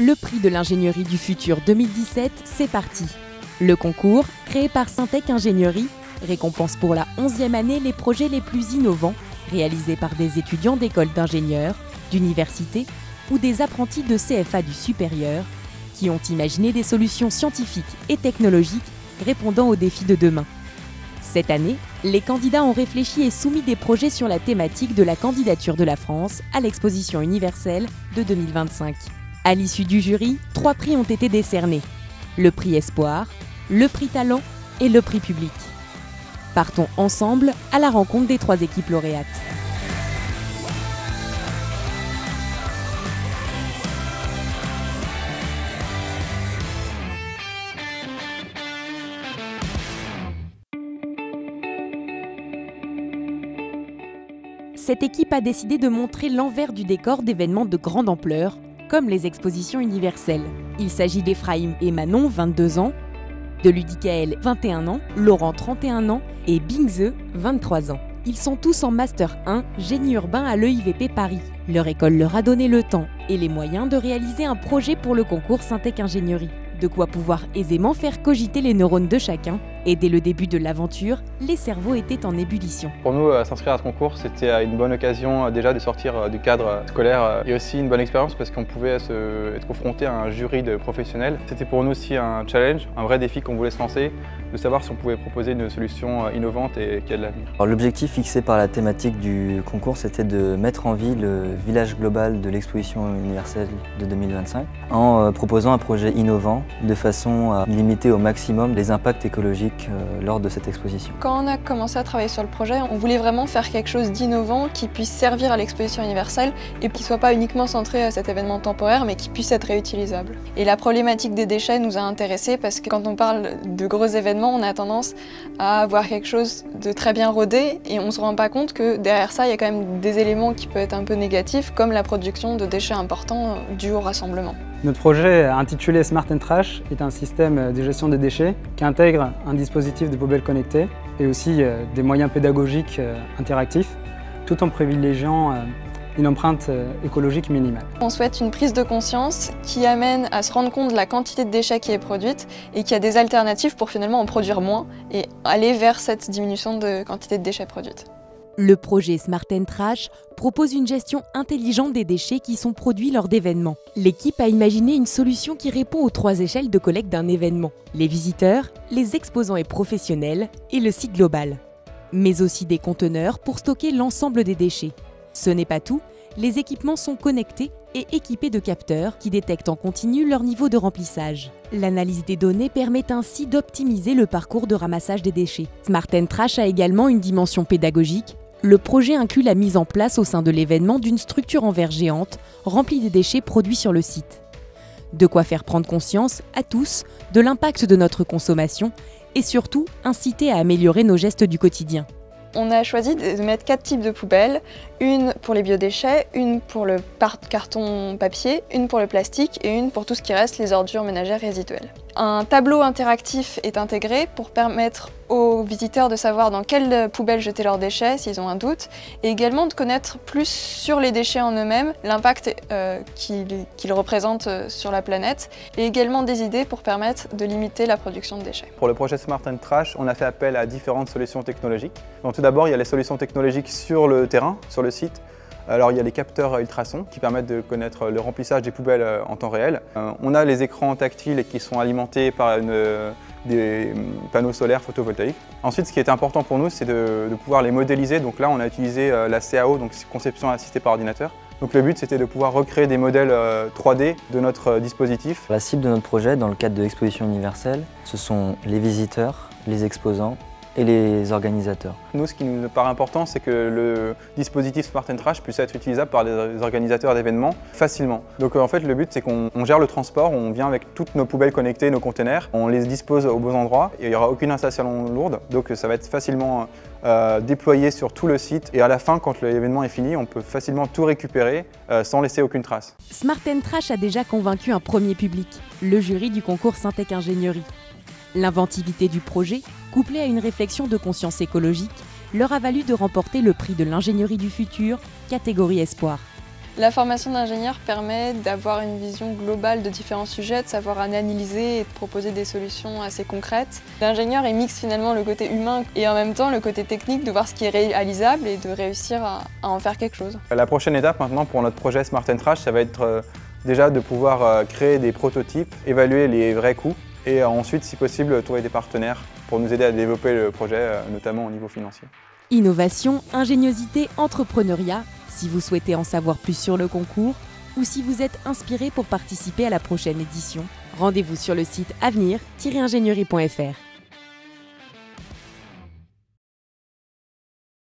Le prix de l'ingénierie du futur 2017, c'est parti. Le concours, créé par Syntec Ingénierie, récompense pour la 11e année les projets les plus innovants, réalisés par des étudiants d'écoles d'ingénieurs, d'universités ou des apprentis de CFA du supérieur, qui ont imaginé des solutions scientifiques et technologiques répondant aux défis de demain. Cette année, les candidats ont réfléchi et soumis des projets sur la thématique de la candidature de la France à l'exposition universelle de 2025. À l'issue du jury, 3 prix ont été décernés. Le prix Espoir, le prix Talent et le prix Public. Partons ensemble à la rencontre des 3 équipes lauréates. Cette équipe a décidé de montrer l'envers du décor d'événements de grande ampleur, comme les expositions universelles. Il s'agit d'Ephraim et Manon, 22 ans, de Ludicaël, 21 ans, Laurent, 31 ans et Bingze, 23 ans. Ils sont tous en Master 1, Génie urbain à l'EIVP Paris. Leur école leur a donné le temps et les moyens de réaliser un projet pour le concours Syntec Ingénierie. De quoi pouvoir aisément faire cogiter les neurones de chacun. Et dès le début de l'aventure, les cerveaux étaient en ébullition. Pour nous, s'inscrire à ce concours, c'était une bonne occasion déjà de sortir du cadre scolaire et aussi une bonne expérience parce qu'on pouvait être confronté à un jury de professionnels. C'était pour nous aussi un challenge, un vrai défi qu'on voulait se lancer, de savoir si on pouvait proposer une solution innovante et qui a de l'avenir. L'objectif fixé par la thématique du concours, c'était de mettre en vie le village global de l'exposition universelle de 2025 en proposant un projet innovant de façon à limiter au maximum les impacts écologiques lors de cette exposition. Quand on a commencé à travailler sur le projet, on voulait vraiment faire quelque chose d'innovant qui puisse servir à l'exposition universelle et qui ne soit pas uniquement centré à cet événement temporaire mais qui puisse être réutilisable. Et la problématique des déchets nous a intéressés parce que quand on parle de gros événements, on a tendance à avoir quelque chose de très bien rodé et on ne se rend pas compte que derrière ça, il y a quand même des éléments qui peuvent être un peu négatifs comme la production de déchets importants dus au rassemblement. Notre projet, intitulé Smart & Trash, est un système de gestion des déchets qui intègre un dispositif de poubelle connectée et aussi des moyens pédagogiques interactifs, tout en privilégiant une empreinte écologique minimale. On souhaite une prise de conscience qui amène à se rendre compte de la quantité de déchets qui est produite et qu'il y a des alternatives pour finalement en produire moins et aller vers cette diminution de quantité de déchets produites. Le projet Smart & Trash propose une gestion intelligente des déchets qui sont produits lors d'événements. L'équipe a imaginé une solution qui répond aux 3 échelles de collecte d'un événement. Les visiteurs, les exposants et professionnels et le site global. Mais aussi des conteneurs pour stocker l'ensemble des déchets. Ce n'est pas tout, les équipements sont connectés et équipés de capteurs qui détectent en continu leur niveau de remplissage. L'analyse des données permet ainsi d'optimiser le parcours de ramassage des déchets. Smart & Trash a également une dimension pédagogique. Le projet inclut la mise en place au sein de l'événement d'une structure en verre géante remplie des déchets produits sur le site. De quoi faire prendre conscience à tous de l'impact de notre consommation et surtout inciter à améliorer nos gestes du quotidien. On a choisi de mettre 4 types de poubelles, une pour les biodéchets, une pour le carton papier, une pour le plastique et une pour tout ce qui reste, les ordures ménagères résiduelles. Un tableau interactif est intégré pour permettre aux visiteurs de savoir dans quelle poubelle jeter leurs déchets s'ils ont un doute et également de connaître plus sur les déchets en eux-mêmes, l'impact qu'ils représentent sur la planète et également des idées pour permettre de limiter la production de déchets. Pour le projet Smart & Trash, on a fait appel à différentes solutions technologiques. Donc, tout d'abord, il y a les solutions technologiques sur le terrain, sur le site. Alors il y a les capteurs ultrasons qui permettent de connaître le remplissage des poubelles en temps réel. On a les écrans tactiles qui sont alimentés par des panneaux solaires photovoltaïques. Ensuite, ce qui est important pour nous, c'est de pouvoir les modéliser. Donc là, on a utilisé la CAO, donc conception assistée par ordinateur. Donc le but, c'était de pouvoir recréer des modèles 3D de notre dispositif. La cible de notre projet, dans le cadre de l'exposition universelle, ce sont les visiteurs, les exposants et les organisateurs. Nous, ce qui nous paraît important, c'est que le dispositif Smart & Trash puisse être utilisable par les organisateurs d'événements facilement. Donc en fait, le but, c'est qu'on gère le transport, on vient avec toutes nos poubelles connectées, nos containers, on les dispose aux beaux endroits et il n'y aura aucune installation lourde, donc ça va être facilement déployé sur tout le site et à la fin, quand l'événement est fini, on peut facilement tout récupérer sans laisser aucune trace. Smart & Trash a déjà convaincu un premier public, le jury du concours Syntec Ingénierie. L'inventivité du projet, couplée à une réflexion de conscience écologique, leur a valu de remporter le prix de l'ingénierie du futur, catégorie Espoir. La formation d'ingénieur permet d'avoir une vision globale de différents sujets, de savoir analyser et de proposer des solutions assez concrètes. L'ingénieur mixe finalement le côté humain et en même temps le côté technique, de voir ce qui est réalisable et de réussir à en faire quelque chose. La prochaine étape maintenant pour notre projet Smart & Trash, ça va être déjà de pouvoir créer des prototypes, évaluer les vrais coûts et ensuite, si possible, trouver des partenaires pour nous aider à développer le projet, notamment au niveau financier. Innovation, ingéniosité, entrepreneuriat. Si vous souhaitez en savoir plus sur le concours ou si vous êtes inspiré pour participer à la prochaine édition, rendez-vous sur le site avenir-ingénierie.fr.